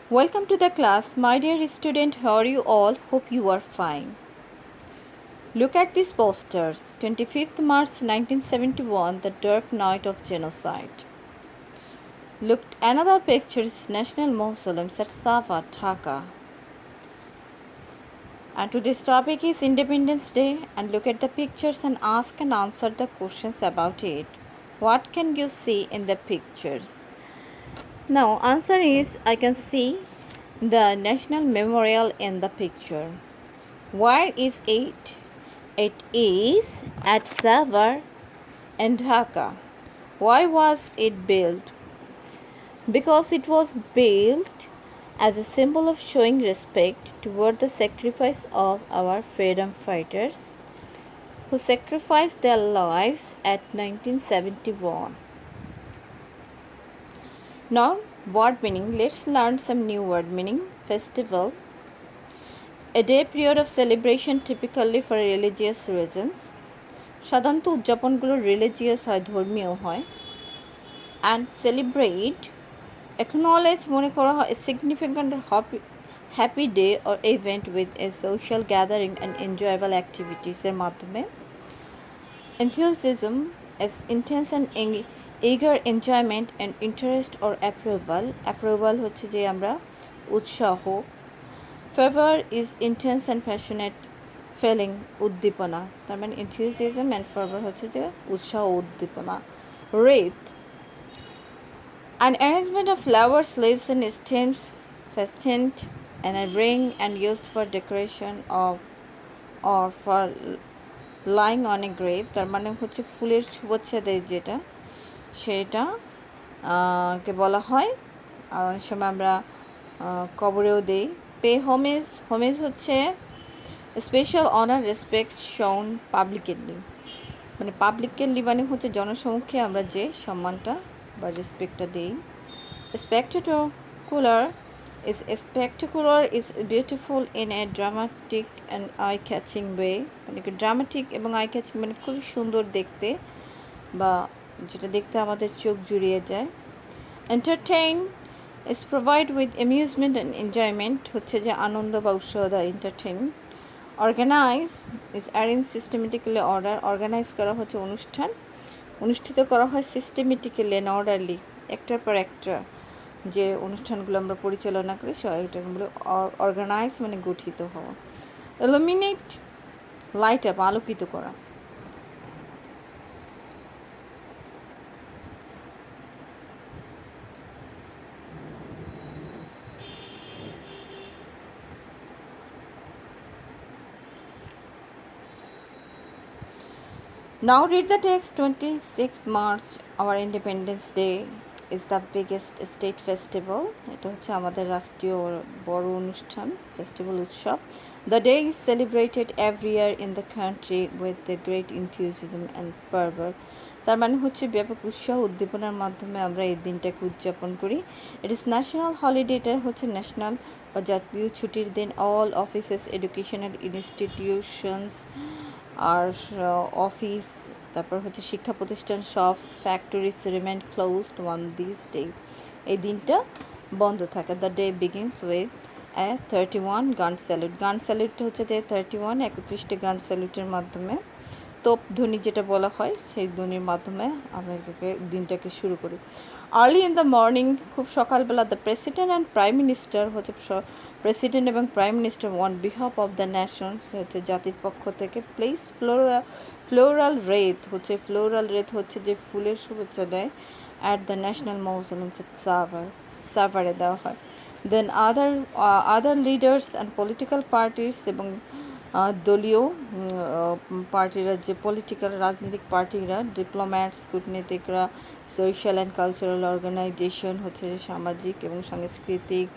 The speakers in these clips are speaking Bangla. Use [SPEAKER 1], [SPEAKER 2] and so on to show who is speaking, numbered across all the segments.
[SPEAKER 1] Welcome to the class, my dear student. How are you all? Hope you are fine. Look at these posters. 25th March 1971, the dark night of genocide. Look, another picture is National Mausoleums at Sava, Dhaka. And today's topic is Independence Day. And look at the pictures and ask and answer the questions about it. What can you see in the pictures? Now, answer is I can see the National Memorial in the picture. Where is it? It is at Savar and Dhaka. Why was it built? Because it was built as a symbol of showing respect toward the sacrifice of our freedom fighters who sacrificed their lives at 1971. Now, word meaning. Let's learn some new word meaning. Festival. A day period of celebration typically for religious reasons. সাধারণত উদযাপনগুলো রিলিজিয়াস হয়, ধর্মীয় হয়। অ্যান্ড সেলিব্রেট acknowledge মনে করা হয় a significant happy day or event with a social gathering and enjoyable activities এর মাধ্যমে। enthusiasm is intense and eager enjoyment and interest or approval হচ্ছে যে আমরা উৎসাহ। fervor is intense and passionate feeling উদ্দীপনা, তার মানে enthusiasm and fervor হচ্ছে যে উৎসাহ উদ্দীপনা। wreath, an arrangement of flowers, leaves and stems fastened in a ring and used for decoration of or for lying on a grave, তার মানে হচ্ছে ফুলের শুভেচ্ছা দেয় যেটা, সেটা কে বলা হয়। আর অনেক সময় আমরা কবরেও দেই। পে হোমেজ, হোমেজ হচ্ছে স্পেশাল অনার রেসপেক্ট শোন পাবলিকলি, মানে পাবলিকলি মানে হচ্ছে জনসমক্ষে আমরা যে সম্মানটা বা রেসপেক্টটা দিই। Spectacular is beautiful in a dramatic and eye-catching way, মানে ড্রামাটিক এবং আই ক্যাচিং মানে খুবই সুন্দর দেখতে বা যেটা দেখতে আমাদের চোখ জুড়িয়ে যায়। Entertain is provide with amusement and enjoyment, হচ্ছে যে আনন্দ বা উৎসাহ দেয় entertain. Organize is arrange systematically order, organize করা হচ্ছে অনুষ্ঠান, অনুষ্ঠিত করা হয় সিস্টেমেটিক্যালি অ্যান্ড অর্ডারলি, একটার পর একটা যে অনুষ্ঠানগুলো আমরা পরিচালনা করি সেটাগুলো অর্গানাইজ মানে গঠিত হওয়া। ইলুমিনেট লাইট আপ আলোকিত করা। Now read the text. 26th March, our Independence Day is the biggest state festival. এটা হচ্ছে আমাদের রাষ্ট্রীয় বড় অনুষ্ঠান, ফেস্টিভ্যাল উৎসব। The day is celebrated every year in the country with the great enthusiasm and fervor. তার মানে হচ্ছে ব্যাপক উৎসাহ উদ্দীপনার মাধ্যমে আমরা এই দিনটাকে উদযাপন করি। It is national holiday, এটা হচ্ছে ন্যাশনাল বা জাতীয় ছুটির দিন। All offices, educational institutions আর অফিস, তারপর হচ্ছে শিক্ষা প্রতিষ্ঠান, shops, factories remain closed on this day, এই দিনটা বন্ধ থাকে। The day begins with a 31 গান স্যালুট। গান স্যালুটটা হচ্ছে 31 31টি গান স্যালুটের মাধ্যমে তোপ ধ্বনি যেটা বলা হয় সেই ধ্বনির মাধ্যমে আমরা দিনটাকে শুরু করি। আর্লি ইন দ্য মর্নিং, খুব সকালবেলা, the president and prime minister হচ্ছে প্রেসিডেন্ট এবং prime minister on behalf of the Nations হচ্ছে জাতির পক্ষ থেকে প্লেস ফ্লোরাল রেথ হচ্ছে যে ফুলের শুভেচ্ছা দেয় অ্যাট দ্য ন্যাশনাল মৌসুমেন্স সাভারে দেওয়া হয়। Then other leaders and political parties এবং দলীয় পার্টিরা, যে পলিটিক্যাল রাজনৈতিক পার্টিরা, ডিপ্লোম্যাটস কূটনীতিকরা, সোশ্যাল অ্যান্ড কালচারাল অর্গানাইজেশন হচ্ছে সামাজিক এবং সাংস্কৃতিক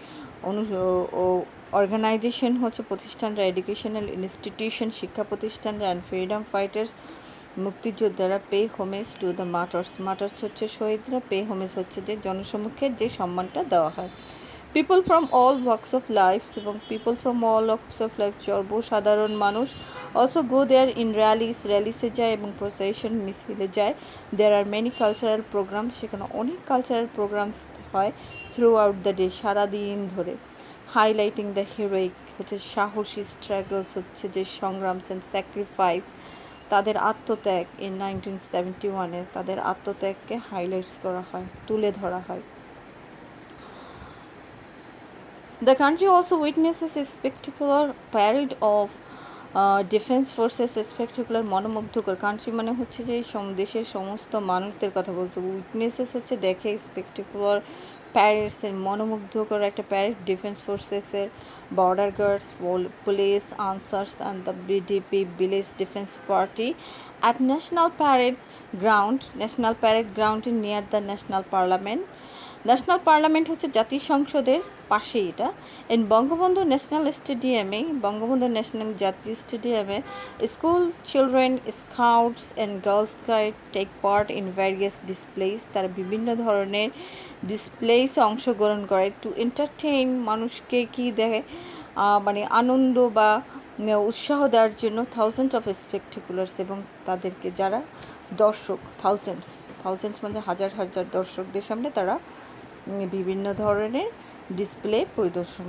[SPEAKER 1] অর্গানাইজেশন হচ্ছে প্রতিষ্ঠানরা, এডুকেশনাল ইনস্টিটিউশন শিক্ষা প্রতিষ্ঠানরা, অ্যান্ড ফ্রিডম ফাইটার্স মুক্তিযোদ্ধারা pay homage to the martyrs হচ্ছে শহীদরা, পে হোমেজ হচ্ছে যে জনসমক্ষে যে সম্মানটা দেওয়া হয়। People from all works of life এবং people from all works of life সর্বসাধারণ মানুষ অলসো গো দেয়ার ইন র্যালিসে যায় এবং প্রসেশন মিছিলে যায়। দেয়ার আর মেনি কালচারাল প্রোগ্রামস, সেখানে অনেক কালচারাল প্রোগ্রামস হয় থ্রু আউট দ্য ডে, সারাদিন ধরে। হাইলাইটিং দ্য হিরোইক হচ্ছে সাহসী, স্ট্রাগলস হচ্ছে যে সংগ্রামস অ্যান্ড স্যাক্রিফাইস, তাদের আত্মত্যাগ। ইন 1971 তাদের আত্মত্যাগকে হাইলাইটস করা হয়, তুলে ধরা হয়। The country also witnesses a spectacular parade of defence forces, spectacular মনোমুগ্ধকর। কান্ট্রি মানে হচ্ছে যে দেশের সমস্ত মানুষদের কথা বলছে, উইটনেসেস হচ্ছে দেখে, স্পেকটাকুলার প্যারেডসের মনোমুগ্ধকর একটা প্যারেড ডিফেন্স ফোর্সেসের, border guards, police, Ansars and the BDP village defence party at national parade ground near the national parliament. National parliament হচ্ছে জাতীয় সংসদের পাশেই এটা। ইন বঙ্গবন্ধু ন্যাশনাল স্টেডিয়ামে, বঙ্গবন্ধু ন্যাশনাল জাতীয় স্টেডিয়ামে school children, scouts and girl scout take part in various displays, তারা বিভিন্ন ধরনের ডিসপ্লেসে অংশগ্রহণ করে। টু এন্টারটেইন, মানুষকে কি দেখে মানে আনন্দ বা উৎসাহ দেওয়ার জন্য। থাউজেন্ড অফ স্পেকটাকুলার্স, এবং তাদেরকে যারা দর্শক, থাউজেন্ডস মানে হাজার হাজার দর্শকদের সামনে তারা বিভিন্ন ধরনের ডিসপ্লে প্রদর্শন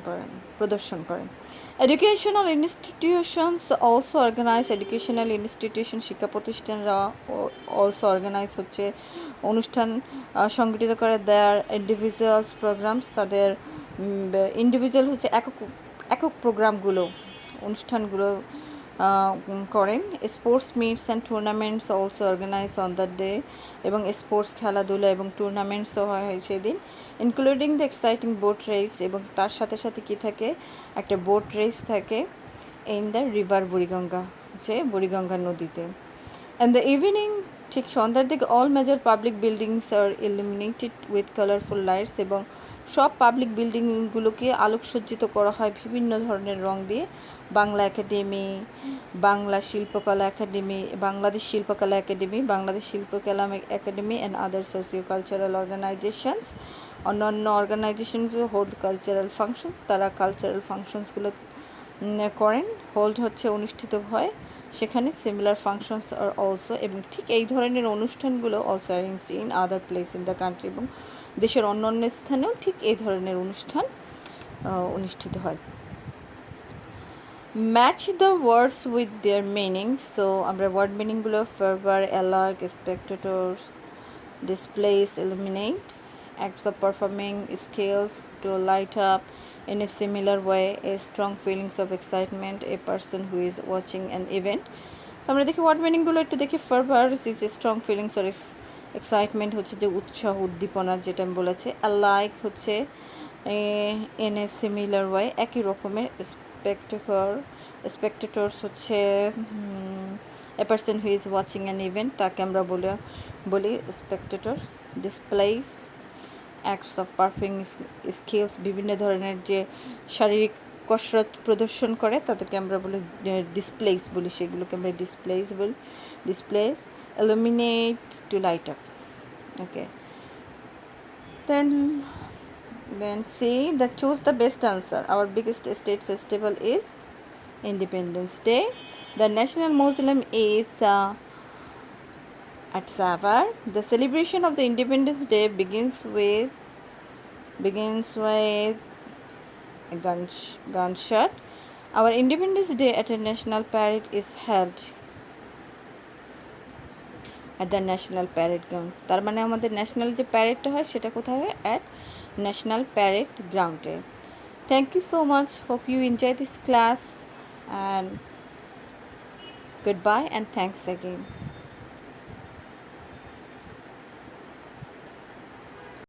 [SPEAKER 1] করেন। Educational institutions also organise, educational institution শিক্ষা প্রতিষ্ঠানরা অলসো অর্গানাইজ হচ্ছে অনুষ্ঠান সংগঠিত করে। দেয়ার ইন্ডিভিজুয়ালস প্রোগ্রামস, তাদের ইন্ডিভিজুয়াল হচ্ছে একক প্রোগ্রামগুলো, অনুষ্ঠানগুলো করেন। Sports meets and tournaments also organise on the day, এবং স্পোর্টস খেলাধুলা এবং টুর্নামেন্টসও হয় সেদিন। Including the exciting boat race, এবং তার সাথে সাথে কি থাকে, একটা বোট রেস থাকে ইন দ্য রিভার বুড়িগঙ্গা, হচ্ছে বুড়িগঙ্গা নদীতে। অ্যান্ড দ্য ইভিনিং, ঠিক সন্ধ্যার দিকে all major public buildings are illuminated with colourful lights, এবং সব পাবলিক বিল্ডিংগুলোকে আলোকসজ্জিত করা হয় বিভিন্ন ধরনের রং দিয়ে। বাংলা একাডেমি, বাংলা শিল্পকলা Academy, Bangladesh Shilpakala Academy, Bangladesh Shilpakala Academy and other socio cultural organisations, অন্যান্য অর্গানাইজেশনগুলো হোল্ড কালচারাল ফাংশনস, তারা কালচারাল ফাংশনসগুলো করেন, হোল্ড হচ্ছে অনুষ্ঠিত হয় সেখানে। সিমিলার ফাংশনস আর অলসো, এবং ঠিক এই ধরনের অনুষ্ঠানগুলো also arranged in other place in the country, এবং দেশের অন্যান্য স্থানেও ঠিক এই ধরনের অনুষ্ঠান অনুষ্ঠিত হয়। Match the words with their meaning, so আমরা ওয়ার্ড মিনিংগুলো ফেভার, অ্যালার্ক, spectators, displays, illuminate, acts of performing skills to light up in a similar way, a strong feelings of excitement, a person who is watching an event. আমরা দেখি ওয়ার্ড মিনিংগুলো একটু দেখি। Fervour is strong feelings or excitement হচ্ছে যে উৎসাহ উদ্দীপনার, যেটা আমি বলেছি। লাইক হচ্ছে ইন এ সিমিলার ওয়ে, একই রকমের। স্পেক্টেটরস হচ্ছে a person who is watching an event, তাকে আমরা বলি spectators. Displays acts of performing skills, বিভিন্ন ধরনের যে শারীরিক কসরত প্রদর্শন করে তাদেরকে আমরা বলি ডিসপ্লেস বলি, সেগুলোকে আমরা displace. illuminate to light up, okay. Then see that choose the best answer. Our biggest state festival is Independence Day. The National Mausoleum is at Savar. The celebration of the Independence Day begins with a gunshot. Our Independence Day at a national parade is held at the national parade ground. তার মানে আমাদের ন্যাশনাল যে প্যারেডটা হয় সেটা কোথায় হয়? at national parade ground. Thank you so much. Hope you enjoy this class, and goodbye and thanks again.